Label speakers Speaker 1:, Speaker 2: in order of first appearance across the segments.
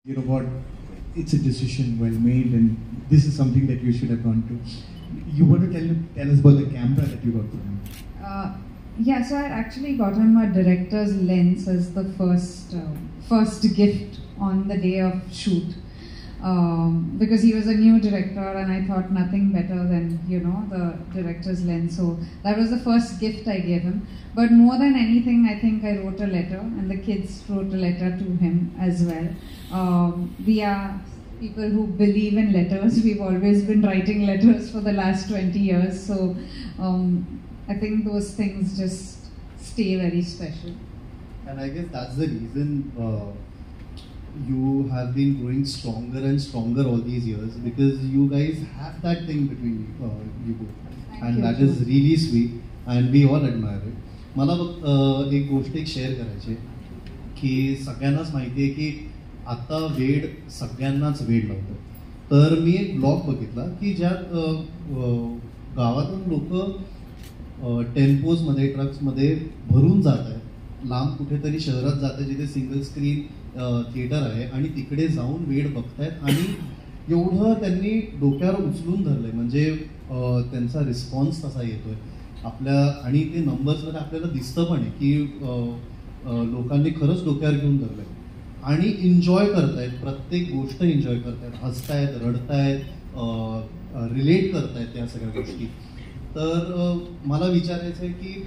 Speaker 1: you know what, it's a decision well made, and this is something that you should have gone to. You want to tell us about the camera that you got for him?
Speaker 2: Yeah, so I actually got him a director's lens as the first gift on the day of shoot. Because he was a new director and I thought nothing better than, the director's lens. So that was the first gift I gave him. But more than anything, I think I wrote a letter and the kids wrote a letter to him as well. We are people who believe in letters. We've always been writing letters for the last 20 years. So I think those things just stay very special.
Speaker 3: And I guess that's the reason you have been growing stronger and stronger all these years, because you guys have that thing between you both, and that is really sweet and we all admire it. मला एक गोष्ट share करायची की सगळ्यांनाच माहिती आहे की आता वेड सगळ्यांनाच वेड लावतो. तर मी एक ब्लॉग बघितला की ज्यात गावातून लोक टेम्पोजमध्ये ट्रक्समध्ये भरून जात आहेत, लांब कुठेतरी शहरात जात आहे जिथे सिंगल स्क्रीन थिएटर आहे आणि तिकडे जाऊन वेड बघतायत आणि एवढं त्यांनी डोक्यावर उचलून धरलंय, म्हणजे त्यांचा रिस्पॉन्स तसा येतोय आपल्या, आणि ते नंबर्समध्ये आपल्याला दिसतं पण आहे की लोकांनी खरंच डोक्यावर घेऊन धरलंय आणि एन्जॉय करतायत, प्रत्येक गोष्ट एन्जॉय करतायत, हसतायत, रडतायत, रिलेट करतायत त्या सगळ्या गोष्टी. तर मला विचारायचं आहे की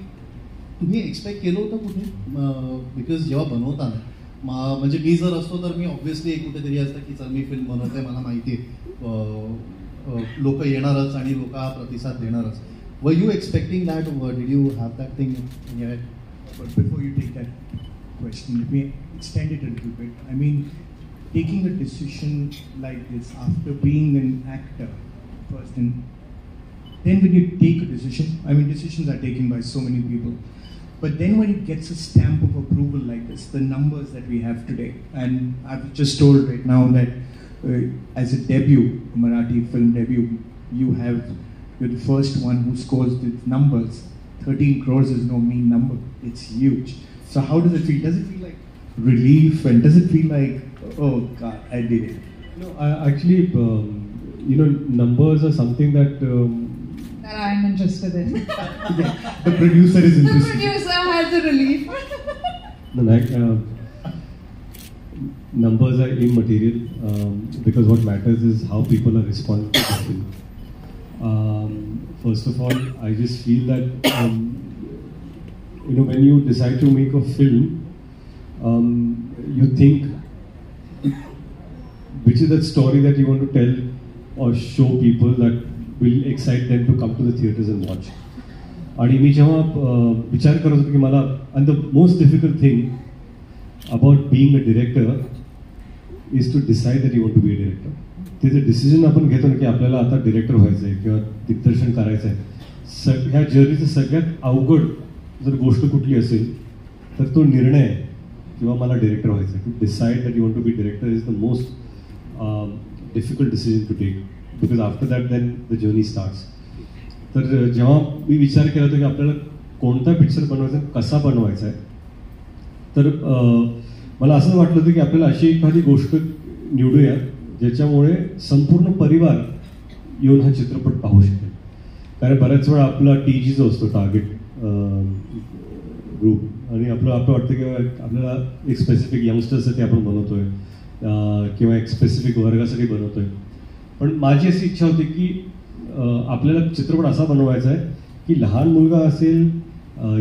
Speaker 3: तुम्ही एक्सपेक्ट केलं होतं कुठे, बिकॉज जेव्हा बनवताना म्हणजे मी जर असतो तर मी ऑब्व्हियसली कुठेतरी असतं की चल मी फिल्म बनवतोय, मला माहिती आहे लोक येणारच आणि लोक हा प्रतिसाद देणारच. Were you expecting that, did you have that thing in your head?
Speaker 1: But before you take that question, let me extend it a little bit. I mean, taking a decision like this after being an actor first, and then when you take a decision, I mean, decisions are taken by so many people. But then when it gets a stamp of approval like this, the numbers that we have today, and I've just told right now that as a debut, a Marathi film debut, you're the first one who scores the numbers. 13 crores is no mean number. It's huge. So how does it feel? Does it feel like relief, and does it feel like, oh God, I did it?
Speaker 4: No, actually, numbers are something that
Speaker 2: I'm interested in.
Speaker 1: Yeah, the producer is
Speaker 2: The
Speaker 1: interested.
Speaker 2: producer has the relief.
Speaker 4: numbers are immaterial, because what matters is how people are responding to the film. First of all, I just feel that when you decide to make a film, you think which is that story that you want to tell or show people that will excite them to come to the theaters and watch. आणि मी जेव्हा विचार करत होतो की मला, and the most difficult thing about being a director is to decide that you want to be a director. ते जे decision आपण घेतो ना की आपल्याला आता डिरेक्टर व्हायचं आहे किंवा दिग्दर्शन करायचं आहे, ह्या जर्नीचं सगळ्यात अवघड जर गोष्ट कुठली असेल तर तो निर्णय आहे किंवा मला डिरेक्टर व्हायचं आहे. To decide that you want to be director is the most difficult decision to take, because after that then the journey starts. तर जेव्हा मी विचार केला होता की आपल्याला कोणता पिक्चर बनवायचा आहे, कसा बनवायचा आहे, तर मला असं वाटलं होतं की आपल्याला अशी एखादी गोष्ट निवडूया ज्याच्यामुळे संपूर्ण परिवार येऊन हा चित्रपट पाहू शकेल. कारण बऱ्याच वेळा आपला TG जो असतो, टार्गेट ग्रुप, आणि आपलं वाटतं की आपल्याला एक स्पेसिफिक यंगस्टर्ससाठी आपण बनवतोय किंवा एक स्पेसिफिक वर्गासाठी बनवतोय. पण माझी अशी इच्छा होती की आपल्याला चित्रपट असा बनवायचा आहे की लहान मुलगा असेल,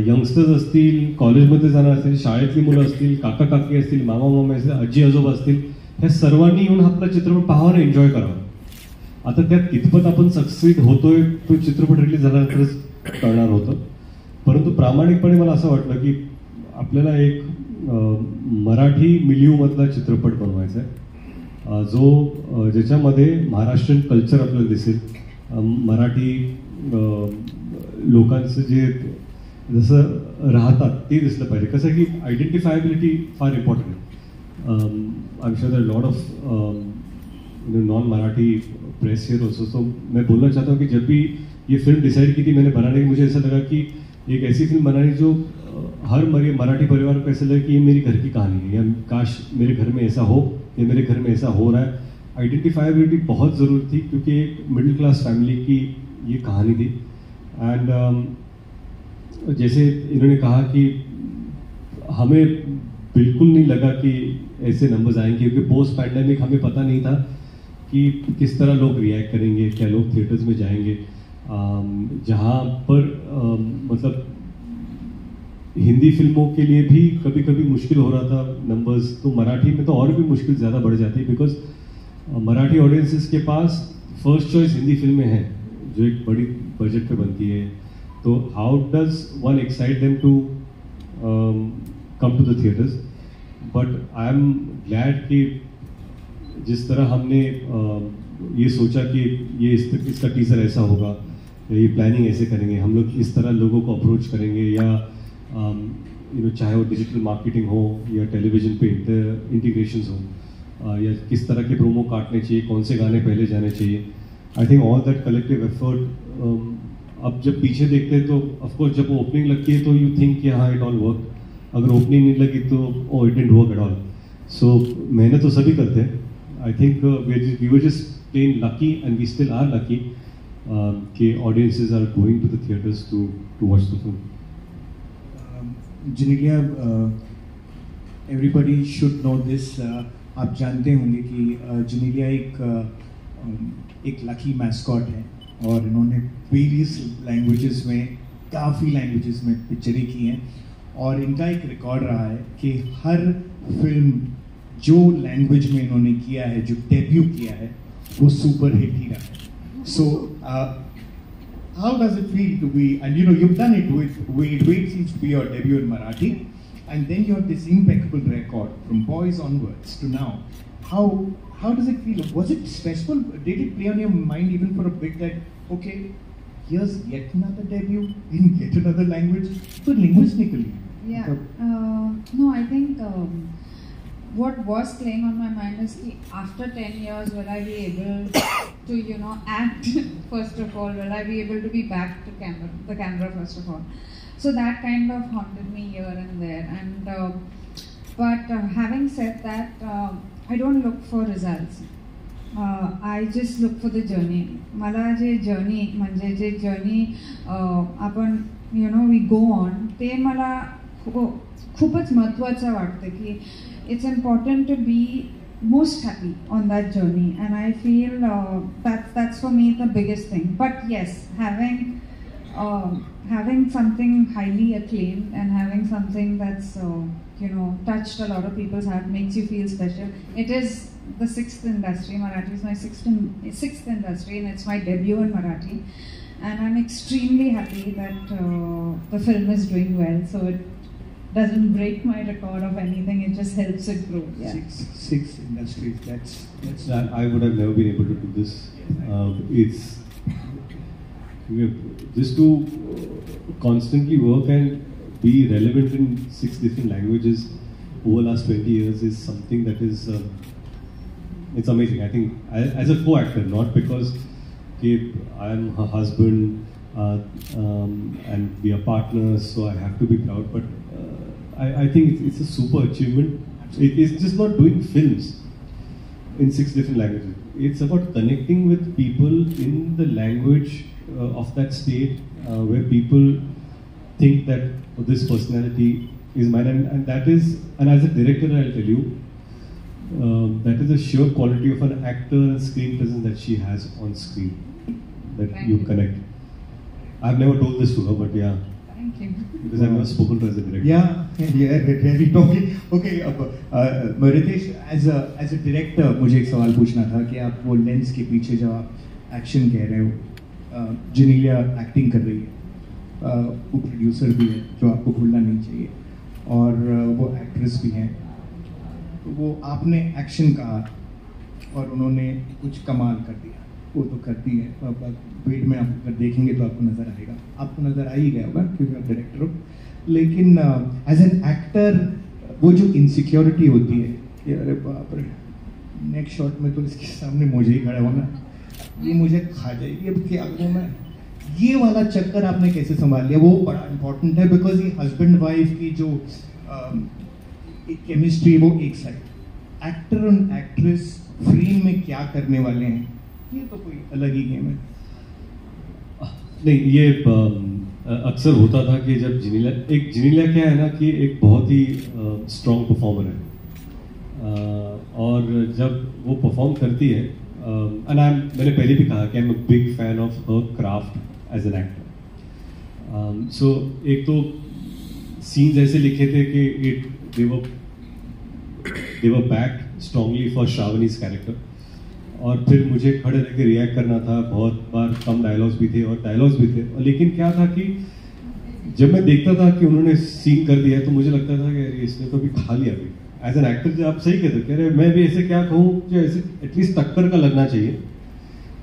Speaker 4: यंगस्टर्स असतील, कॉलेजमध्ये जाणार असतील, शाळेतली मुलं असतील, काका काकी असतील, मामा मामा असतील, आजी आजोबा असतील, ह्या सर्वांनी येऊन आपला चित्रपट पाहावा आणि एन्जॉय करावा. आता त्यात कितपत आपण सक्सीड होतोय तो चित्रपट रिलीज झाल्यानंतरच कळणार होतं. परंतु प्रामाणिकपणे मला असं वाटलं की आपल्याला एक मराठी मिलियूमधला चित्रपट बनवायचा आहे, जो ज्याच्यामध्ये महाराष्ट्रीयन कल्चर आपल्याला दिसेल, मराठी लोकांचं जे जसं राहतात ते दिसलं पाहिजे. कसं की आयडेंटिफायबिलिटी फार इम्पॉर्टंट आहे. I'm sure there are a lot of non-Marathi press here also. So मैं बोलना चाहता हूँ कि जब भी ये फिल्म डिसाइड की थी मैंने बनाने की, मुझे ऐसा लगा कि एक ऐसी फिल्म बनानी जो हर मराठी परिवार को ऐसा लगे कि ये मेरी घर की कहानी है, या काश मेरे घर में ऐसा हो कि मेरे घर में ऐसा हो रहा है, आइडेंटिफाइबिलिटी बहुत ज़रूरी थी, क्योंकि एक मिडिल क्लास फैमिली की ये कहानी थी. एंड जैसे इन्होंने कहा कि हमें बिल्कुल नहीं लगा कि ऐसे नंबर्स आएंगे, क्योंकि पोस्ट पैंडेमिक हमें पता नहीं था कि किस तरह लोग रिएक्ट करेंगे, क्या लोग थिएटर्स में जाएंगे. जहाँ पर मतलब हिंदी फिल्मों के लिए भी कभी कभी मुश्किल हो रहा था नंबर्स, तो मराठी में तो और भी मुश्किल ज़्यादा बढ़ जाती है, because Marathi audiences K pass first choice Hindi फिल्में हैं जो एक बड़ी बजट पे बनती है. तो how does one excite them to come to the theatres. But I am glad कि जिस तरह हमने ये सोचा कि ये इसका टीजर ऐसा होगा, या ये प्लानिंग ऐसे करेंगे, हम लोग इस तरह लोगों को अप्रोच करेंगे, या चाहे वो डिजिटल मार्केटिंग हो या टेलीविजन पे इंटीग्रेशंस हो, या किस तरह के प्रोमो काटने चाहिए, कौन से गाने पहले जाने चाहिए. I think all that collective effort, अब जब पीछे देखते हैं तो ऑफकोर्स जब ओपनिंग लगती है तो यू थिंक कि हाँ इट ऑल वर्क. अगर ओपनिंग नहीं लगी तो oh it didn't work at all. So मेहनत तो सभी करते हैं. I think we were just plain lucky, and we still are lucky कि audiences are going to the theatres to watch the film.
Speaker 1: Genelia, everybody should know this. आप जानते होंगे कि Genelia एक लकी मैस्कॉट है, और इन्होंने वेरियस लैंग्वेजेस में, काफ़ी लैंग्वेजेस में पिक्चरें की हैं, और इनका एक रिकॉर्ड रहा है कि हर फिल्म जो लैंग्वेज में इन्होंने किया है, जो डेब्यू किया है, वो सुपर हिट ही रहा है. So how does it feel to be, and you've done it with Wait seems to be your debut in Marathi, and then you have this impeccable record from Boys onwards to now. How does it feel? Was it stressful? Did it play on your mind even for a bit that okay, here's yet another debut in yet another language? So linguistically,
Speaker 2: yeah, no, I think what was playing on my mind is that after 10 years, will I be able to, act first of all? Will I be able to be back to the camera first of all? So that kind of haunted me here and there. And but having said that, I don't look for results. I just look for the journey. मला जे journey म्हणजे जे journey आपण we go on, ते मला खूपच महत्त्वाचं वाटतं की it's important to be most happy on that journey, and I feel that's for me the biggest thing. But yes, having something highly acclaimed and having something that's touched a lot of people's heart makes you feel special. It is the sixth industry. Marathi is my sixth industry, and it's my debut in Marathi, and I'm extremely happy that the film is doing well. So it doesn't break my record of anything, it just helps it grow. Yeah.
Speaker 1: Six industries, that's
Speaker 4: I would have never been able to do this. It's just to constantly work and be relevant in 6 different languages over the last 20 years is something that is it's amazing. I think as a co-actor, not because I am her husband and we are partners, so I have to be proud, but I think it's a super achievement. It's just not doing films in 6 different languages. It's about connecting with people in the language of that state where people think that this personality is mine, and that is, and as a director I'll tell you, that is a sheer quality of an actor and screen presence that she has on screen, that you connect. I've never told this to her, but yeah.
Speaker 2: Thank you.
Speaker 4: Because I've never spoken to her as a director.
Speaker 1: Yeah, very talking. Okay, Ritesh, as a director, मुझे एक सवाल पूछना था कि आप वो lens के पीछे जब आप एक्शन कह रहे हो, Genelia एक्टिंग कर रही है, वो प्रोड्यूसर भी है जो आपको भूलना नहीं चाहिए, और वो एक्ट्रेस भी हैं, तो वो आपने एक्शन कहा और उन्होंने कुछ कमाल कर दिया, वो तो करती है. वेट में आप अगर देखेंगे तो आपको नज़र आएगा, आपको नज़र आ ही गया होगा क्योंकि आप डायरेक्टर हो. लेकिन एज एन एक्टर वो जो इनसिक्योरिटी होती है कि अरे बाप रे, नेक्स्ट शॉट में तो इसके सामने मुझे ही खड़ा होना, ये मुझे खा जाएगी, अब क्या करूँ मैं, ये वाला चक्कर आपने कैसे संभाल लिया? वो बड़ा इंपॉर्टेंट है, बिकॉज ये हस्बैंड वाइफ की जो केमिस्ट्री वो एक साइड, एक्टर और एक्ट्रेस फ्रेम में क्या करने वाले हैं, ये तो कोई अलग ही गेम है.
Speaker 4: नहीं, ये अक्सर होता था कि जब जिनीला क्या है ना कि एक बहुत ही स्ट्रॉन्ग परफॉर्मर है, और जब वो परफॉर्म करती है, मैंने पहले भी कहा कि I am a big fan of her craft age an actor. So एक तो सीन्स ऐसे लिखे थे कि they were backed strongly for Shravani's character, और फिर मुझे खड़े रह के रिएक्ट करना था. बहुत बार कम डायलॉग्स भी थे और डायलॉग्स भी थे, लेकिन क्या था कि जब मैं देखता था कि उन्होंने सीन कर दिया तो मुझे लगता था कि अरे इसने तो भी खा लिया अभी. एज एन एक्टर जो आप सही कहते हो, कह रहे मैं भी ऐसे क्या कहूँ जो ऐसे एटलीस्ट टक्कर का लगना चाहिए,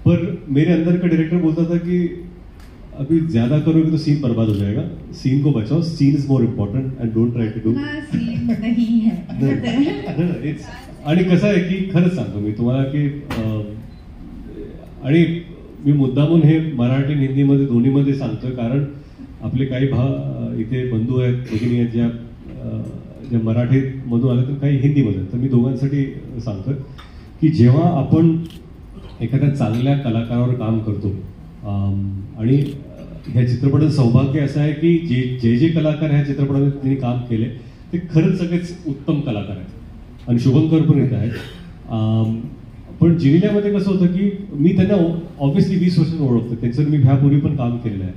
Speaker 4: पर मेरे अंदर का डायरेक्टर बोलता था कि अभी ज्यादा करोगे तो सीन बर्बाद हो जाएगा, सीन को बचाओ, scene is more important and don't try to do.
Speaker 2: Scene नहीं है.
Speaker 4: आणि कसं आहे की खरंच सांगतो मी तुम्हाला की आणि मी मुद्दामून हे मराठी आणि हिंदीमध्ये दोन्हीमध्ये सांगतोय, कारण आपले काही इथे बंधू आहेत, भगिनी आहेत ज्या मराठीमधून आले तर काही हिंदीमध्ये, तर मी दोघांसाठी सांगतोय की जेव्हा आपण एखाद्या चांगल्या कलाकारावर काम करतो, आणि ह्या चित्रपटाचं सौभाग्य असं आहे की जे कलाकार ह्या चित्रपटामध्ये त्यांनी काम केले ते खरंच सगळेच उत्तम कलाकार आहेत, आणि शुभंकर पण येत आहेत. पण जिनिल्यामध्ये कसं होतं की मी त्यांना ऑब्व्हियसली 20 वर्षांनी ओळखतो, त्यांचं मी ह्यापूर्वी पण काम केलेलं आहे,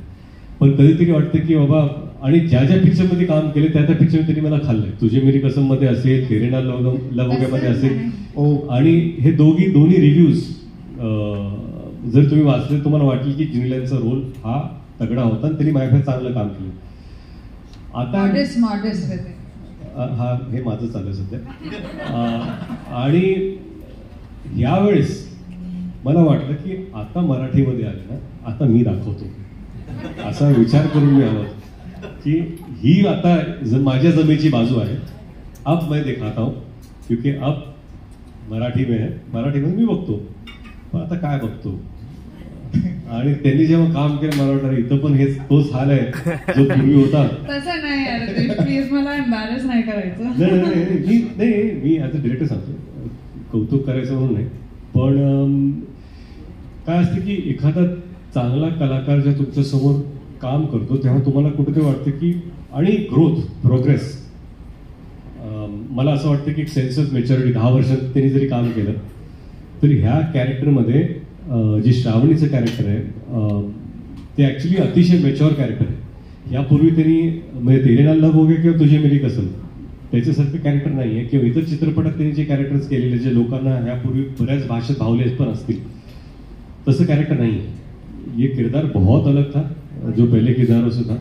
Speaker 4: पण कधीतरी वाटतं की बाबा, आणि ज्या पिक्चरमध्ये काम केले त्या पिक्चरमध्ये त्यांनी मला खाल्लंय. तुझे मेरी कसम मध्ये असेल, फेरेना लवोग्यामध्ये असेल, आणि हे दोन्ही रिव्ह्यूज जर तुम्ही वाचले तुम्हाला वाटेल की जिनिल्यांचा रोल हा तगडा होता आणि त्यांनी माझ्याकडे चांगलं काम केलं. आता हा हे माझं चालू आहे सध्या. आणि यावेळेस मला वाटलं की आता मराठीमध्ये आले ना, आता मी दाखवतो, असा विचार करून मी आलो की ही आता माझ्या जमेची बाजू आहे. अब मैं दिखाता हूं, क्योंकि अब मराठीमध्ये मी बघतो, पण आता काय बघतो. आणि त्यांनी जेव्हा काम केलं मला वाटतं इथं पण हेच तोच हाल आहे जो पूर्वी होता.
Speaker 2: तसं नाही यार, प्लीज मला एम्बॅरेस नाही करायचं.
Speaker 4: नाही, मी ऍज अ डिरेक्टर सांगतो, कौतुक करायचं म्हणून नाही, पण काय असतं की एखादा चांगला कलाकार जेव्हा तुमच्या समोर काम करतो तेव्हा तुम्हाला कुठेतरी वाटतं की, आणि ग्रोथ, प्रोग्रेस, मला असं वाटतं की एक सेन्स ऑफ मॅच्युरिटी 10 वर्षात त्यांनी जरी काम केलं तर ह्या कॅरेक्टरमध्ये जे श्रावणीचं कॅरेक्टर आहे ते ऍक्च्युली अतिशय मॅच्युअर कॅरेक्टर आहे. यापूर्वी त्यांनी म्हणजे तेरे नाल लव हो गया किंवा तुझे मेरी कसम त्याच्यासारखं कॅरेक्टर नाही आहे, किंवा इतर चित्रपटात त्यांनी जे कॅरेक्टर्स केलेले जे लोकांना यापूर्वी बऱ्याच भाषेत भावले पण असतील तसं कॅरेक्टर नहीं है. ये किरदार बहुत अलग था जो पहले किरदारों से था,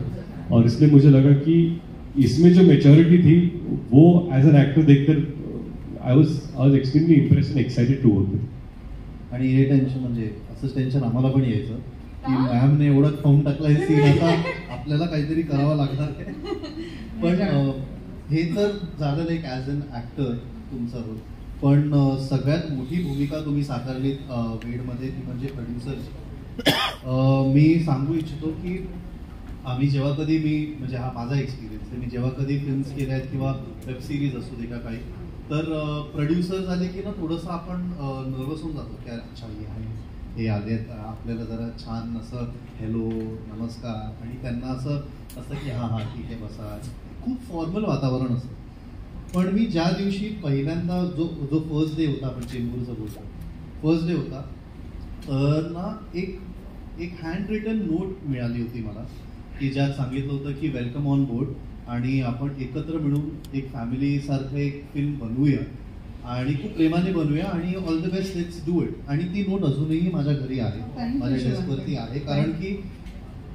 Speaker 4: और इसलिए मुझे लगा कि इसमें जो मेच्योरिटी थी वो एज एन एक्टर देखकर I was extremely impressed and excited to work with.
Speaker 3: आणि हे टेन्शन म्हणजे असंच टेन्शन आम्हाला पण यायचं की मॅमने एवढं खाऊन टाकलाय सीन, आता आपल्याला काहीतरी करावं लागणार. पण हे तर झालं एक ॲज अन ॲक्टर तुमचा रोल, पण सगळ्यात मोठी भूमिका तुम्ही साकारलीत वेडमध्ये ती म्हणजे प्रोड्युसरची. मी सांगू इच्छितो की आम्ही जेव्हा कधी म्हणजे हा माझा एक्सपिरियन्स आहे, मी जेव्हा कधी फिल्म्स केल्या आहेत किंवा वेब सिरीज असू दे का काही, तर प्रोड्युसर झाले की ना थोडंसं आपण नर्वस होऊन जातो की अच्छा हे आलेत, आपल्याला जरा छान असं हॅलो नमस्कार, आणि त्यांना असं की हां ठीक आहे बसा, खूप फॉर्मल वातावरण असतं. पण मी ज्या दिवशी पहिल्यांदा जो फर्स्ट डे होता, आपण चेंबूरचा बोलतो फर्स्ट डे होता ना, एक हँड रिटन नोट मिळाली होती मला की ज्यात सांगितलं होतं की वेलकम ऑन बोर्ड, आणि आपण एकत्र मिळून एक फॅमिलीसारखं एक फिल्म बनवूया आणि खूप प्रेमाने बनवूया आणि all the best, let's do it. आणि ती नोट अजूनही माझ्या घरी आहे, माझ्या डेस्कवरती आहे, कारण की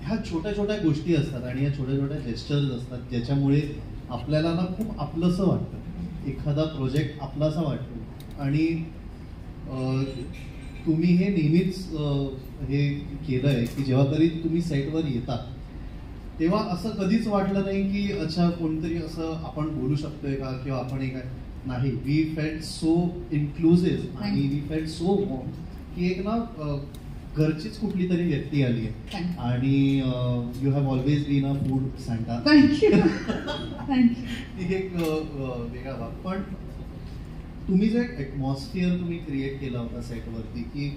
Speaker 3: ह्या छोट्या छोट्या गोष्टी असतात आणि ह्या छोट्या छोट्या जेस्चर्स असतात ज्याच्यामुळे आपल्याला ना खूप आपलंसं वाटतं, एखादा प्रोजेक्ट आपलासा वाटतो. आणि तुम्ही हे नेहमीच हे केलं आहे की जेव्हा कधी तुम्ही सेटवर येता तेव्हा असं कधीच वाटलं नाही की अच्छा कोणतरी असं आपण बोलू शकतोय का किंवा आपण एक नाही. वी फेल्ट सो इन्क्लुझिव्ह आणि वी फेल्ट सो वॉर्म की एक ना घरचीच कुठली तरी व्यक्ती आली आहे. आणि you have always been a food Santa. ती एक वेगळा भाग. पण तुम्ही जे ॲटमॉस्फिअर तुम्ही क्रिएट केला होता सेटवरती की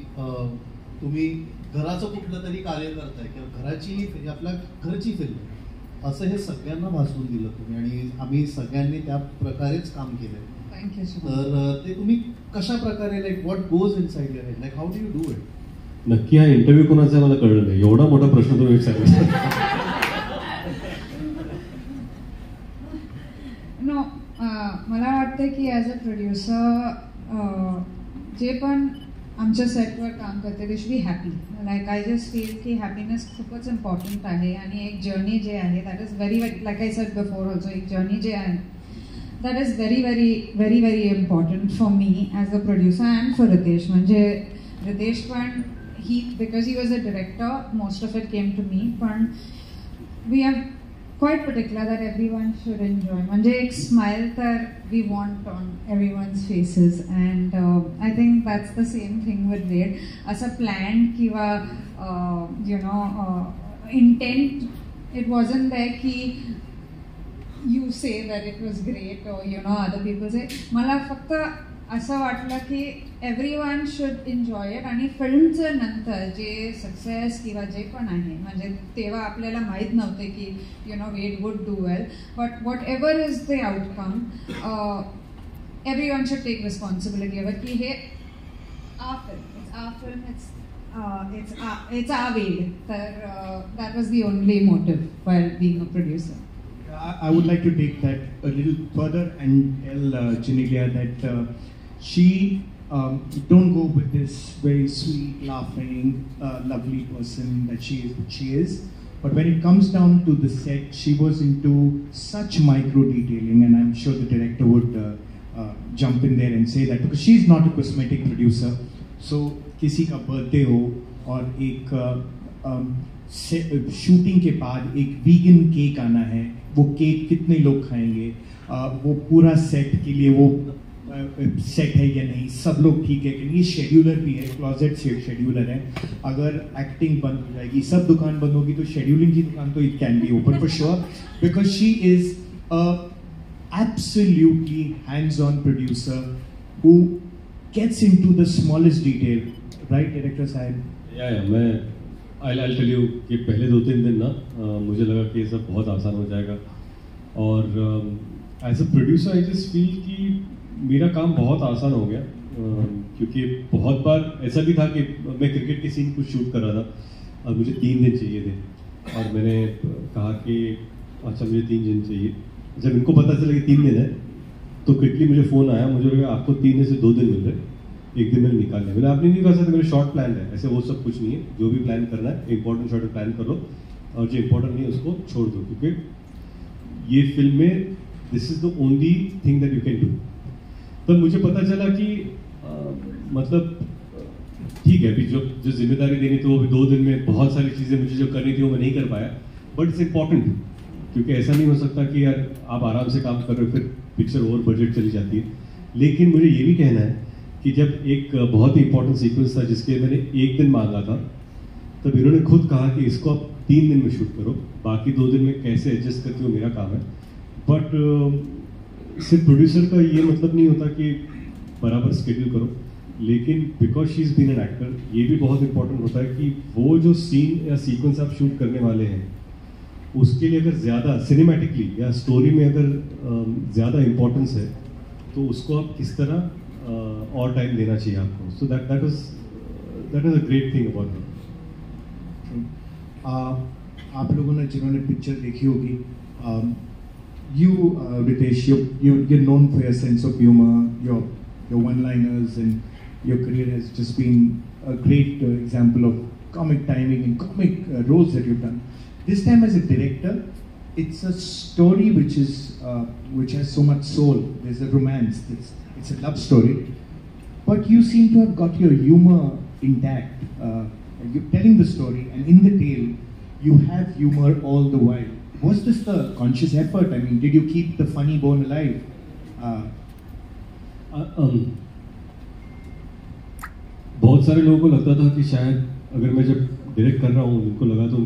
Speaker 3: तुम्ही घराचं कुठलं तरी कार्य करताय किंवा घराची आपल्या घरची फिल्म असं हे सगळ्यांना भासवून दिलं तुम्ही आणि आम्ही सगळ्यांनी त्या प्रकारेच काम केलंय.
Speaker 2: Thank you so much.
Speaker 3: तर ते तुम्ही कशा प्रकारे like what goes in side your head like how do you do it?
Speaker 4: नक्की हा इंटरव्ह्यू कोणाचा आहे मला कळलं नाही, एवढा मोठा प्रश्न तुम्ही विचारला.
Speaker 2: नो, मला वाटतं की ॲज अ प्रोड्युसर जे पण आमच्या सेटवर काम करते ते should be happy. Like I just feel की हॅपीनेस खूपच इम्पॉर्टंट आहे आणि एक जर्नी जे आहे that is very like I said before also, एक जर्नी जे आहे that is very important for me as a producer and for Ritesh. म्हणजे रितेश पण because he was a director, most of it came to me, but we are quite particular that everyone should enjoy. Manje ek smile that we want on everyone's faces, and I think that's the same thing with Raid. As a plan kiva intent, it wasn't there ki you say that it was great or other people say. Mala fakta असं वाटलं की everyone should enjoy it. आणि फिल्मचं नंतर जे success किंवा जे पण आहे म्हणजे तेव्हा आपल्याला माहीत नव्हते की Ved would do well, but whatever is the outcome everyone should take responsibility our की हे इट्स आवर वेड. तर that was the only motive while being a producer.
Speaker 1: I would like to take that a little further and tell Genelia that she don't go with this very sweet, laughing, lovely person that she is. But when it comes down to the set, she was into such micro detailing, and I'm sure the director would jump in there and say that because she's not a cosmetic producer. So किसी का birthday हो और एक shooting के बाद एक vegan cake आना है, वो केक कितने लोग खाएंगे, वो पूरा सेट के लिए वो सेट है या नहीं, सब लोग ठीक है कि नहीं, शेड्यूलर भी है, क्लोजेट शेड्यूलर है. अगर एक्टिंग बंद हो जाएगी, सब दुकान बंद होगी, तो शेड्यूलिंग की दुकान तो it can be open for sure, because she is absolutely hands-on producer who gets into the smallest detail, right, director sahib?
Speaker 4: मैं I'll tell you कि पहले 2-3 दिन ना मुझे लगा कि ये सब बहुत आसान हो जाएगा, और as a producer I just feel कि मेरा काम बहुत आसान हो गया, क्योंकि बहुत बार ऐसा भी था कि मैं क्रिकेट के सीन कुछ शूट कर रहा था और मुझे 3 दिन चाहिए थे, और मैंने कहा कि अच्छा मुझे 3 दिन चाहिए. जब इनको पता चला कि 3 दिन है तो क्विकली मुझे फ़ोन आया, मुझे लगा आपको 3 दिन से 2 दिन मिल रहे, 1 दिन मैंने निकाल लिया. मैंने आपने नहीं कर सकते, मेरे शॉर्ट प्लान है, ऐसे वो सब कुछ नहीं है. जो भी प्लान करना है इंपॉर्टेंट शॉर्ट प्लान कर लो, और जो इंपॉर्टेंट नहीं है उसको छोड़ दो, क्योंकि ये फिल्म में this is the only thing that you can do. तब मुझे पता चला कि मतलब ठीक है, अभी जो जिम्मेदारी देनी थी वो भी 2 दिन में बहुत सारी चीज़ें मुझे जो करनी थी वो मैं नहीं कर पाया, बट इट्स इम्पॉर्टेंट, क्योंकि ऐसा नहीं हो सकता कि यार आप आराम से काम कर रहे हो फिर पिक्चर ओवर बजट चली जाती है. लेकिन मुझे ये भी कहना है कि जब एक बहुत ही इंपॉर्टेंट सीक्वेंस था जिसके मैंने 1 दिन मांगा था, तब इन्होंने खुद कहा कि इसको आप 3 दिन में शूट करो, बाकी 2 दिन में कैसे एडजस्ट करती हो मेरा काम है. बट सिर्फ प्रोड्यूसर का ये मतलब नहीं होता कि बराबर स्केड्यूल करो, लेकिन because she is been an actor ये भी बहुत इंपॉर्टेंट होता है कि वो जो सीन या सीक्वेंस आप शूट करने वाले हैं उसके लिए अगर ज़्यादा सिनेमैटिकली या स्टोरी में अगर ज़्यादा इम्पोर्टेंस है तो उसको आप किस तरह और टाइम देना चाहिए आपको. So that is a great thing about it.
Speaker 1: आप लोगों ने जिन्होंने पिक्चर देखी होगी, you Ritesh, you're known for your sense of humor, your one-liners, and your career has just been a great example of comic timing and comic roles that you've done. This time as a director, it's a story which has so much soul. There's a romance. It's a love story, but you seem to have got your humor intact. You're telling the story, and in the tale, you have humor all the while. Was this the conscious effort? I mean, did you keep the funny bone alive?
Speaker 4: बहुत सारे लोगों को लगता था कि शायद अगर मैं जब डायरेक्ट कर रहा हूँ उनको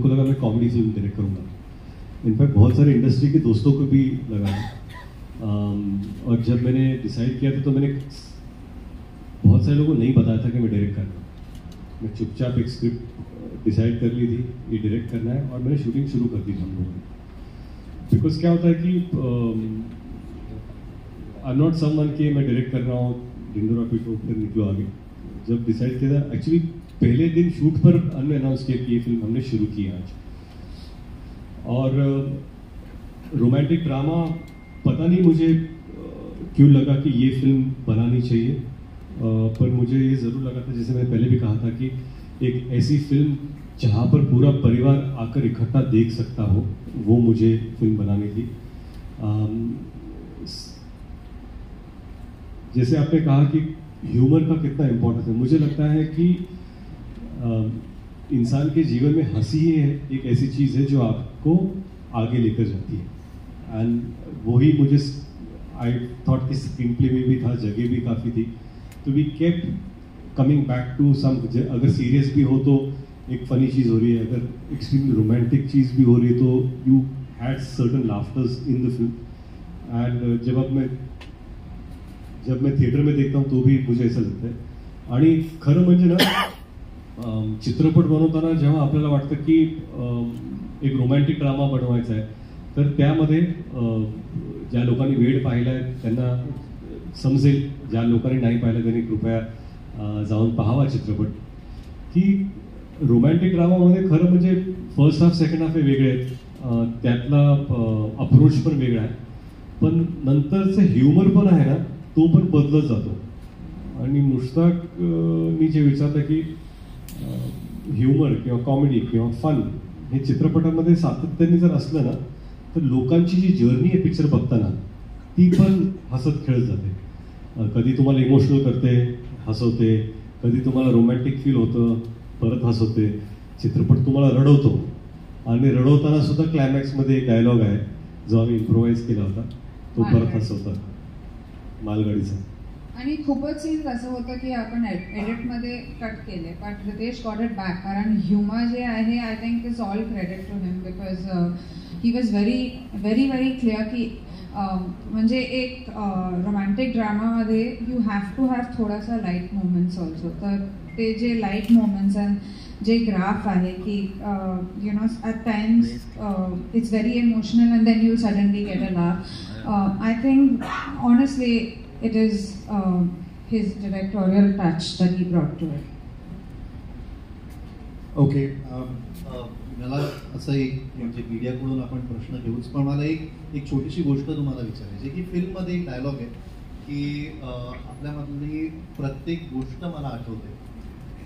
Speaker 4: लगा मैं कॉमेडी फिल्म डायरेक्ट करूँगा. इनफैक्ट बहुत सारे इंडस्ट्री के दोस्तों को भी लगा. और जब मैंने डिसाइड किया था तो मैंने बहुत सारे लोगों को नहीं बताया था कि मैं डायरेक्ट कर रहा हूँ। मैं चुपचाप एक स्क्रिप्ट डिसाइड कर ली थी, ये डायरेक्ट करना है, और मैंने शूटिंग शुरू कर दी थी हम लोगों ने। बिकॉज क्या होता है कि आई एम नॉट समवन कि मैं डायरेक्ट कर रहा हूँ, ढिंडोरा पीटो फिर निकलो आगे। जब डिसाइड किया था, एक्चुअली पहले दिन शूट पर हमने अनाउंस किया कि ये फिल्म हमने शुरू की आज। और रोमांटिक ड्रामा, पता नहीं मुझे क्यों लगा कि ये फिल्म बनानी चाहिए, पर मुझे ये ज़रूर लगा था, जैसे मैंने पहले भी कहा था, कि एक ऐसी फिल्म जहाँ पर पूरा परिवार आकर इकट्ठा देख सकता हो, वो मुझे फिल्म बनानी थी। जैसे आपने कहा कि ह्यूमर का कितना इम्पोर्टेंस है, मुझे लगता है कि इंसान के जीवन में हंसी एक ऐसी चीज़ है जो आपको आगे लेकर जाती है। एंड वही मुझे, आई थॉट कि स्क्रीन प्ले में भी था, जगह भी काफ़ी थी, तो we kept coming back to some. अगर सीरियस भी हो तो एक फनी चीज़ हो रही है, अगर एक्सट्रीमली रोमांटिक चीज़ भी हो रही है तो you had certain laughters in the film. End जब मैं थिएटर में देखता हूँ तो भी मुझे ऐसा लगता आहे। आणि खरं म्हणजे ना, चित्रपट बनवताना जेव्हा आपल्याला वाटतं की एक रोमॅन्टिक ड्रामा बनवायचा आहे, तर त्यामध्ये ज्या लोकांनी वेळ पाहिला आहे त्यांना समजेल, ज्या लोकांनी नाही पाहिलं त्यांनी कृपया जाऊन पाहावा चित्रपट। की रोमॅन्टिक ड्रामामध्ये खरं म्हणजे फर्स्ट हाफ सेकंड हाफ हे वेगळे आहेत, त्यातला अप्रोच पण वेगळा आहे, पण नंतरचं ह्युमर पण आहे ना, तो पण बदलत जातो। आणि मुश्ताकनी जे विचारलं की ह्युमर किंवा कॉमेडी किंवा फन हे चित्रपटामध्ये सातत्याने जर असलं ना, तर लोकांची जी जर्नी आहे पिक्चर बघताना ती पण हसत खेळत जाते। कधी तुम्हाला इमोशनल करते, हसवते, कधी तुम्हाला रोमॅन्टिक फील होतं, परत हसवते, चित्रपट तुम्हाला रडवतो, आणि रडवताना सुद्धा क्लायमॅक्समध्ये एक डायलॉग आहे जो आम्ही इम्प्रोव्हाइज केला होता, तो परत हसवता, मालगाडीचा।
Speaker 2: आणि खूपच सीन्स असं होतं की आपण एडिटमध्ये कट केले, but Riteish got it back, कारण ह्युमर जे आहे I think is all credit to him, because he was very clear की म्हणजे एक रोमॅन्टिक ड्रामामध्ये यू हॅव टू हॅव थोडासा लाईट मोमेंट्स ऑल्सो, तर ते जे लाईट मोमेंट्स अँड जे ग्राफ आहे की you know at times it's very emotional and then you suddenly get a laugh. I think honestly it is his directorial touch that he brought to it.
Speaker 3: Okay, मला असं एक म्हणजे मीडियाकडून आपण प्रश्न घेऊच, पण मला एक छोटीशी गोष्ट तुम्हाला विचारायची की फिल्ममध्ये एक डायलॉग आहे की आपल्यामधली प्रत्येक गोष्ट मला आठवते,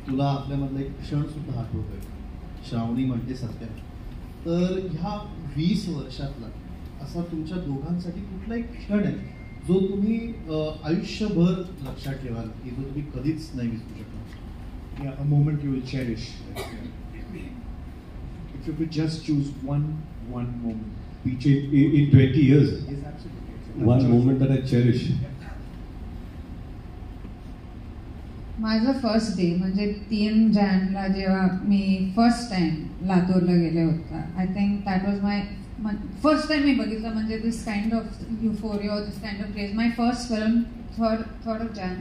Speaker 3: तुला आपल्यामधला एक क्षणसुद्धा आठवतोय, श्रावणी म्हणते सत्या। तर ह्या 20 वर्षातला असा तुमच्या दोघांसाठी कुठला एक क्षण आहे जो तुम्ही आयुष्यभर लक्षात ठेवाल, की जो तुम्ही कधीच नाही विसरू शकणार?
Speaker 1: Yeah, a moment you will cherish. If you could just choose one moment.
Speaker 4: In 20 years,
Speaker 1: Yes, absolutely.
Speaker 4: one moment that I cherish.
Speaker 2: माझं फर्स्ट डे म्हणजे 3 जानेला जेव्हा मी फर्स्ट टाइम लातूरला गेले होता, I think that was my first time मी बघितलं म्हणजे this kind of euphoria, this kind of craze. My first film 3rd of Jan.